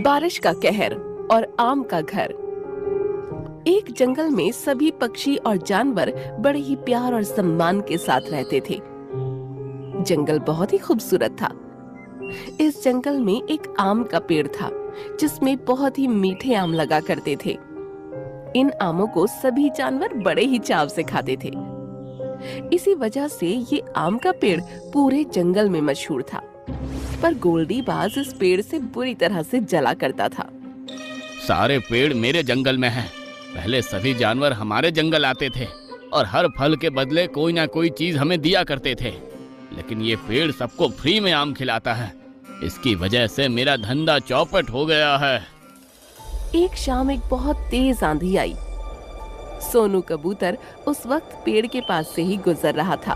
बारिश का कहर और आम का घर। एक जंगल में सभी पक्षी और जानवर बड़े ही प्यार और सम्मान के साथ रहते थे। जंगल बहुत ही खूबसूरत था। इस जंगल में एक आम का पेड़ था जिसमें बहुत ही मीठे आम लगा करते थे। इन आमों को सभी जानवर बड़े ही चाव से खाते थे। इसी वजह से ये आम का पेड़ पूरे जंगल में मशहूर था। पर गोल्डी बाज इस पेड़ से बुरी तरह से जला करता था। सारे पेड़ मेरे जंगल में हैं। पहले सभी जानवर हमारे जंगल आते थे और हर फल के बदले कोई ना कोई चीज हमें दिया करते थे, लेकिन ये पेड़ सबको फ्री में आम खिलाता है। इसकी वजह से मेरा धंधा चौपट हो गया है। एक शाम एक बहुत तेज आंधी आई। सोनू कबूतर उस वक्त पेड़ के पास से ही गुजर रहा था।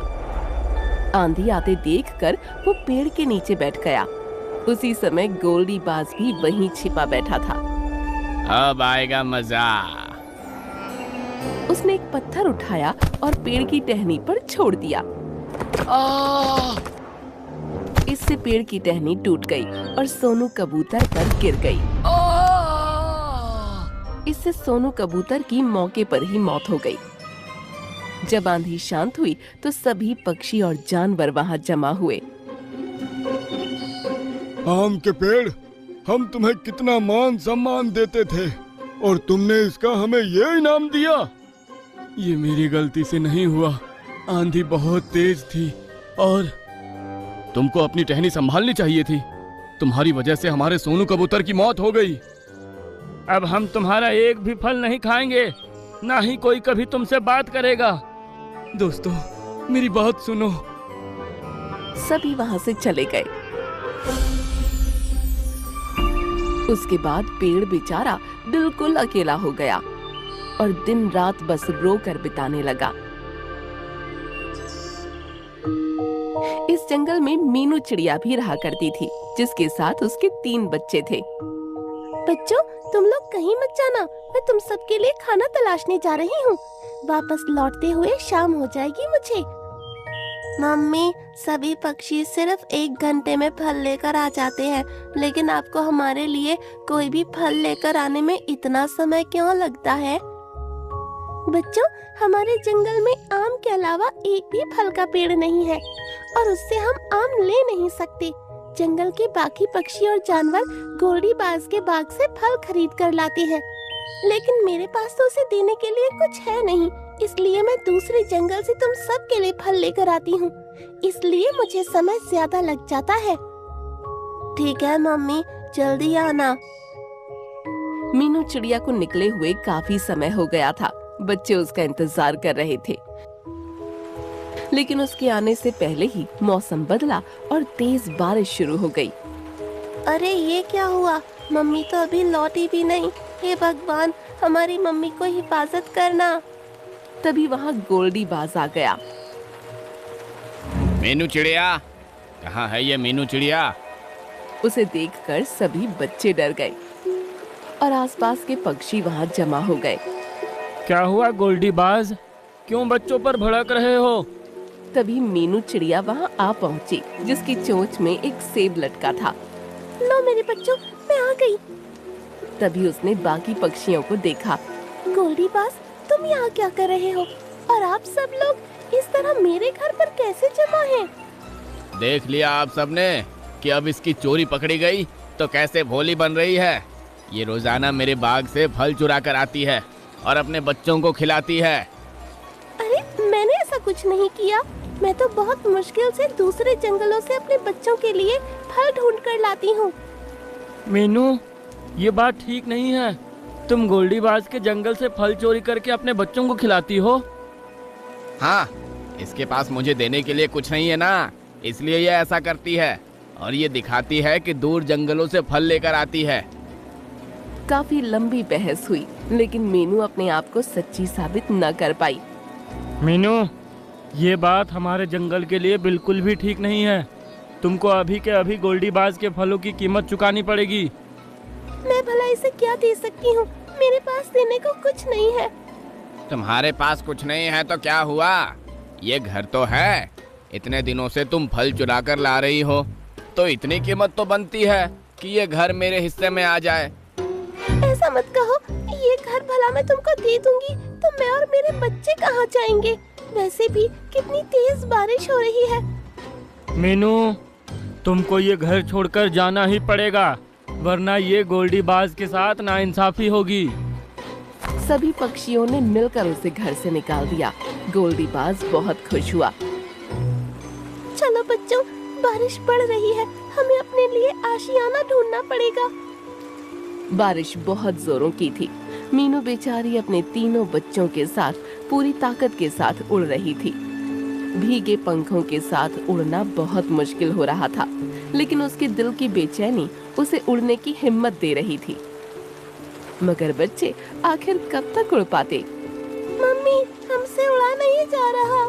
आंधी आते देखकर वो पेड़ के नीचे बैठ गया। उसी समय गोल्डी बाज भी वहीं छिपा बैठा था। अब आएगा मजा। उसने एक पत्थर उठाया और पेड़ की टहनी पर छोड़ दिया। इससे पेड़ की टहनी टूट गई और सोनू कबूतर पर गिर गई। इससे सोनू कबूतर की मौके पर ही मौत हो गई। जब आंधी शांत हुई तो सभी पक्षी और जानवर वहां जमा हुए। आम के पेड़, हम तुम्हें कितना मान सम्मान देते थे और तुमने इसका हमें ये इनाम दिया। ये मेरी गलती से नहीं हुआ। आंधी बहुत तेज थी और तुमको अपनी टहनी संभालनी चाहिए थी। तुम्हारी वजह से हमारे सोनू कबूतर की मौत हो गई। अब हम तुम्हारा एक भी फल नहीं खाएंगे, ना ही कोई कभी तुमसे बात करेगा। दोस्तों, मेरी बात सुनो। सभी वहां से चले गए। उसके बाद पेड़ बेचारा बिल्कुल अकेला हो गया और दिन रात बस रोकर बिताने लगा। इस जंगल में मीनू चिड़िया भी रहा करती थी, जिसके साथ उसके 3 बच्चे थे। बच्चों, तुम लोग कहीं मत जाना, मैं तुम सबके लिए खाना तलाशने जा रही हूँ। वापस लौटते हुए शाम हो जाएगी मुझे। मम्मी, सभी पक्षी सिर्फ 1 घंटे में फल लेकर आ जाते हैं, लेकिन आपको हमारे लिए कोई भी फल लेकर आने में इतना समय क्यों लगता है? बच्चों, हमारे जंगल में आम के अलावा एक भी फल का पेड़ नहीं है और उससे हम आम ले नहीं सकते। जंगल के बाकी पक्षी और जानवर गोल्डी बाज के बाग से फल खरीद कर लाते हैं, लेकिन मेरे पास तो उसे देने के लिए कुछ है नहीं, इसलिए मैं दूसरे जंगल से तुम सब के लिए फल लेकर आती हूँ। इसलिए मुझे समय ज्यादा लग जाता है। ठीक है मम्मी, जल्दी आना। मीनू चिड़िया को निकले हुए काफी समय हो गया था। बच्चे उसका इंतजार कर रहे थे, लेकिन उसके आने से पहले ही मौसम बदला और तेज बारिश शुरू हो गई। अरे ये क्या हुआ? मम्मी तो अभी लौटी भी नहीं। हे भगवान, हमारी मम्मी को हिफाजत करना। तभी वहाँ गोल्डी बाज आ गया। मीनू चिड़िया, कहाँ है ये मीनू चिड़िया? उसे देखकर सभी बच्चे डर गए और आसपास के पक्षी वहाँ जमा हो गए। क्या हुआ गोल्डी बाज, क्यों बच्चों पर भड़क रहे हो? तभी मीनू चिड़िया वहाँ आ पहुँची, जिसकी चोंच में एक सेब लटका था। लो मेरे बच्चों, मैं आ गई। तभी उसने बाकी पक्षियों को देखा। गोल्डी बाज, तुम यहाँ क्या कर रहे हो? और आप सब लोग इस तरह मेरे घर पर कैसे जमा हैं? देख लिया आप सबने कि अब इसकी चोरी पकड़ी गई तो कैसे भोली बन रही है। ये रोजाना मेरे बाग से फल चुरा कर आती है और अपने बच्चों को खिलाती है। अरे मैंने ऐसा कुछ नहीं किया। मैं तो बहुत मुश्किल से दूसरे जंगलों से अपने बच्चों के लिए फल ढूंढ कर लाती हूँ। मीनू, ये बात ठीक नहीं है। तुम गोल्डी बाज के जंगल से फल चोरी करके अपने बच्चों को खिलाती हो। हाँ, इसके पास मुझे देने के लिए कुछ नहीं है ना, इसलिए ये ऐसा करती है और ये दिखाती है कि दूर जंगलों से फल लेकर आती है। काफी लंबी बहस हुई, लेकिन मीनू अपने आप को सच्ची साबित न कर पाई। मीनू, ये बात हमारे जंगल के लिए बिल्कुल भी ठीक नहीं है। तुमको अभी के अभी गोल्डी बाज के फलों की कीमत चुकानी पड़ेगी। मैं भला इसे क्या दे सकती हूँ? मेरे पास देने को कुछ नहीं है। तुम्हारे पास कुछ नहीं है तो क्या हुआ? ये घर तो है। इतने दिनों से तुम फल चुरा कर ला रही हो, तो इतनी कीमत तो बनती है। कि ये घर मेरे हिस्से में आ जाए। ऐसा मत कहो, ये घर भला मैं तुमको दे दूंगी तो मैं और मेरे बच्चे कहाँ जाएंगे? वैसे भी कितनी तेज बारिश हो रही है। मीनू, तुमको ये घर छोड़कर जाना ही पड़ेगा, वरना ये गोल्डी बाज के साथ नाइंसाफी होगी। सभी पक्षियों ने मिलकर उसे घर से निकाल दिया। गोल्डी बाज बहुत खुश हुआ। चलो बच्चों, बारिश पड़ रही है, हमें अपने लिए आशियाना ढूंढना पड़ेगा। बारिश बहुत जोरों की थी। मीनू बेचारी अपने तीनों बच्चों के साथ पूरी ताकत के साथ उड़ रही थी। भीगे पंखों के साथ उड़ना बहुत मुश्किल हो रहा था, लेकिन उसके दिल की बेचैनी उसे उड़ने की हिम्मत दे रही थी। मगर बच्चे आखिर कब तक उड़ पाते? मम्मी, हमसे उड़ा नहीं जा रहा।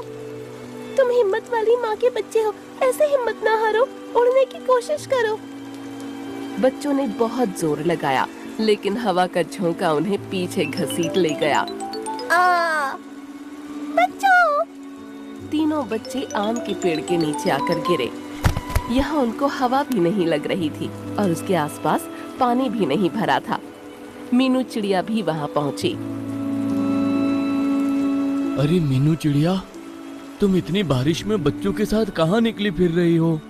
तुम हिम्मत वाली माँ के बच्चे हो, ऐसे हिम्मत ना हारो, उड़ने की कोशिश करो। बच्चों ने बहुत जोर लगाया, लेकिन हवा का झोंका उन्हें पीछे घसीट ले गया। बच्चों! तीनों बच्चे आम के पेड़ के नीचे आकर गिरे। यहाँ उनको हवा भी नहीं लग रही थी और उसके आसपास पानी भी नहीं भरा था। मीनू चिड़िया भी वहाँ पहुँची। अरे मीनू चिड़िया, तुम इतनी बारिश में बच्चों के साथ कहाँ निकली फिर रही हो?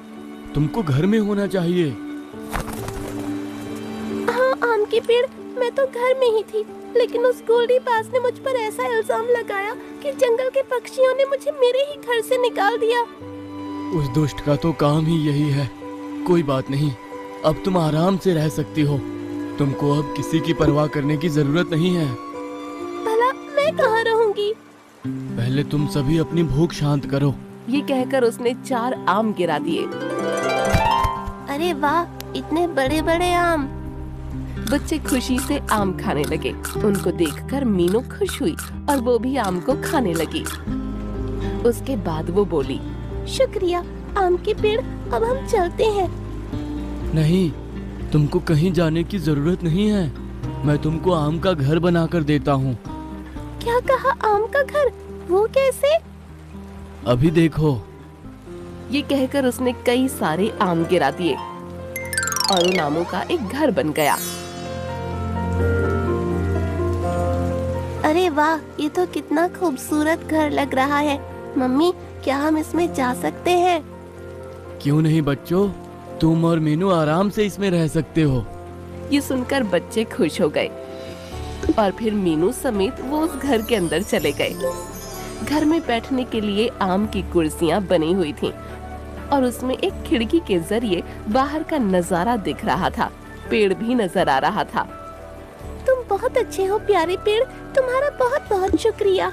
तुमको घर में होना चाहिए। हाँ आम के पेड़, मैं तो घर में ही थी, लेकिन उस गोल्डी बाज ने मुझ पर ऐसा इल्जाम लगाया कि जंगल के पक्षियों ने मुझे मेरे ही घर से निकाल दिया। उस दुष्ट का तो काम ही यही है। कोई बात नहीं, अब तुम आराम से रह सकती हो। तुमको अब किसी की परवाह करने की जरूरत नहीं है। भला मैं कहाँ रहूंगी? पहले तुम सभी अपनी भूख शांत करो। ये कहकर उसने 4 आम गिरा दिए। अरे वाह, इतने बड़े बड़े आम! बच्चे खुशी से आम खाने लगे। उनको देखकर मीनू खुश हुई और वो भी आम को खाने लगी। उसके बाद वो बोली, शुक्रिया आम के पेड़, अब हम चलते हैं। नहीं, तुमको कहीं जाने की जरूरत नहीं है। मैं तुमको आम का घर बनाकर देता हूँ। क्या कहा? आम का घर? वो कैसे? अभी देखो। ये कहकर उसने कई सारे आम गिरा दिए और उन आमों का एक घर बन गया। अरे वाह, ये तो कितना खूबसूरत घर लग रहा है। मम्मी, क्या हम इसमें जा सकते हैं? क्यों नहीं बच्चों, तुम और मीनू आराम से इसमें रह सकते हो। ये सुनकर बच्चे खुश हो गए और फिर मीनू समेत वो उस घर के अंदर चले गए। घर में बैठने के लिए आम की कुर्सियां बनी हुई थीं और उसमें एक खिड़की के जरिए बाहर का नजारा दिख रहा था। पेड़ भी नजर आ रहा था। तुम बहुत अच्छे हो प्यारे पेड़, तुम्हारा बहुत बहुत शुक्रिया।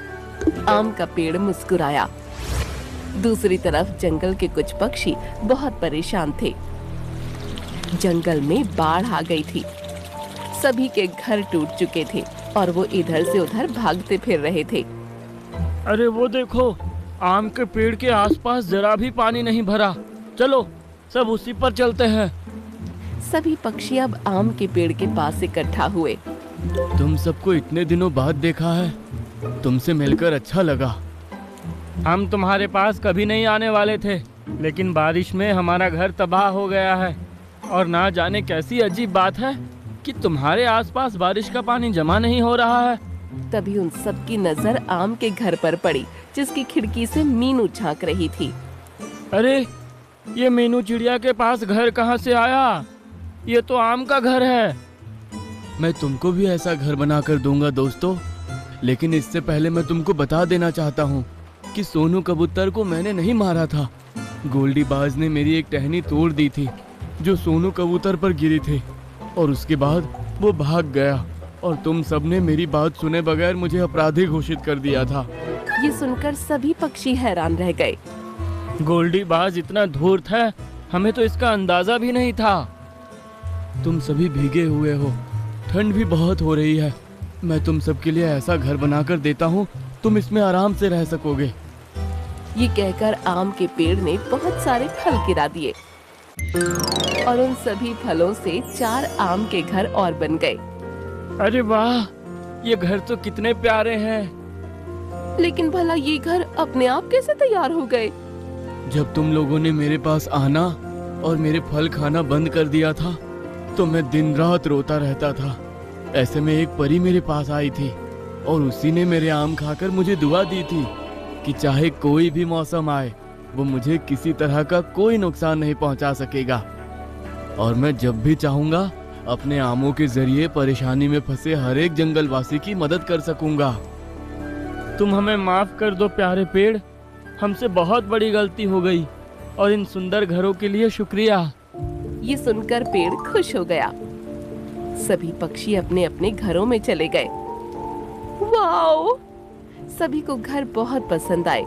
आम का पेड़ मुस्कुराया। दूसरी तरफ जंगल के कुछ पक्षी बहुत परेशान थे। जंगल में बाढ़ आ गई थी। सभी के घर टूट चुके थे और वो इधर से उधर भागते फिर रहे थे। अरे वो देखो, आम के पेड़ के आसपास जरा भी पानी नहीं भरा। चलो सब उसी पर चलते हैं। सभी पक्षी अब आम के पेड़ के पास इकट्ठा हुए। तुम सबको इतने दिनों बाद देखा है, तुमसे मिलकर अच्छा लगा। हम तुम्हारे पास कभी नहीं आने वाले थे, लेकिन बारिश में हमारा घर तबाह हो गया है। और ना जाने कैसी अजीब बात है कि तुम्हारे आसपास बारिश का पानी जमा नहीं हो रहा है। तभी उन सबकी नजर आम के घर पर पड़ी, जिसकी खिड़की से मीनू झांक रही थी। अरे ये मीनू चिड़िया के पास घर कहाँ से आया? ये तो आम का घर है। मैं तुमको भी ऐसा घर बनाकर दूंगा दोस्तों, लेकिन इससे पहले मैं तुमको बता देना चाहता हूँ कि सोनू कबूतर को मैंने नहीं मारा था। गोल्डी बाज ने मेरी एक टहनी तोड़ दी थी जो सोनू कबूतर पर गिरी थी, और उसके बाद वो भाग गया और तुम सबने मेरी बात सुने बगैर मुझे अपराधी घोषित कर दिया था। ये सुनकर सभी पक्षी हैरान रह गए। गोल्डी बाज इतना धूर्त है, हमें तो इसका अंदाजा भी नहीं था। तुम सभी भीगे हुए हो, ठंड भी बहुत हो रही है। मैं तुम सबके लिए ऐसा घर बनाकर देता हूँ, तुम इसमें आराम से रह सकोगे। ये कहकर आम के पेड़ ने बहुत सारे फल गिरा दिए और उन सभी फलों से 4 आम के घर और बन गए। अरे वाह, ये घर तो कितने प्यारे हैं। लेकिन भला ये घर अपने आप कैसे तैयार हो गए? जब तुम लोगों ने मेरे पास आना और मेरे फल खाना बंद कर दिया था, तो मैं दिन रात रोता रहता था। ऐसे में एक परी मेरे पास आई थी और उसी ने मेरे आम खाकर मुझे दुआ दी थी कि चाहे कोई भी मौसम आए वो मुझे किसी तरह का कोई नुकसान नहीं पहुंचा सकेगा और मैं जब भी चाहूंगा अपने आमों के जरिए परेशानी में फंसे हर एक जंगलवासी की मदद कर सकूंगा। तुम हमें माफ कर दो प्यारे पेड़, हमसे बहुत बड़ी गलती हो गई और इन सुंदर घरों के लिए शुक्रिया। ये सुनकर पेड़ खुश हो गया। सभी पक्षी अपने अपने घरों में चले गए। वाओ! सभी को घर बहुत पसंद आए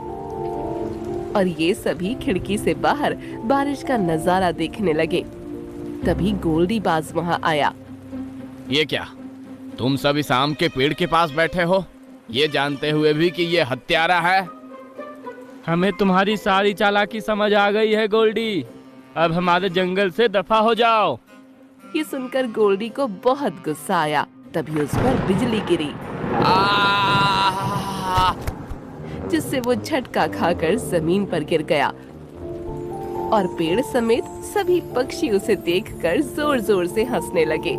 और ये सभी खिड़की से बाहर बारिश का नजारा देखने लगे। तभी गोल्डी बाज वहां आया। ये क्या, तुम सब इस आम के पेड़ के पास बैठे हो, ये जानते हुए भी कि ये हत्यारा है? हमें तुम्हारी सारी चालाकी समझ आ गई है गोल्डी, अब हमारे जंगल से दफा हो जाओ। ये सुनकर गोल्डी को बहुत गुस्सा आया। तभी उस पर बिजली गिरी जिससे वो झटका खाकर जमीन पर गिर गया और पेड़ समेत सभी पक्षी उसे देखकर जोर जोर से हंसने लगे।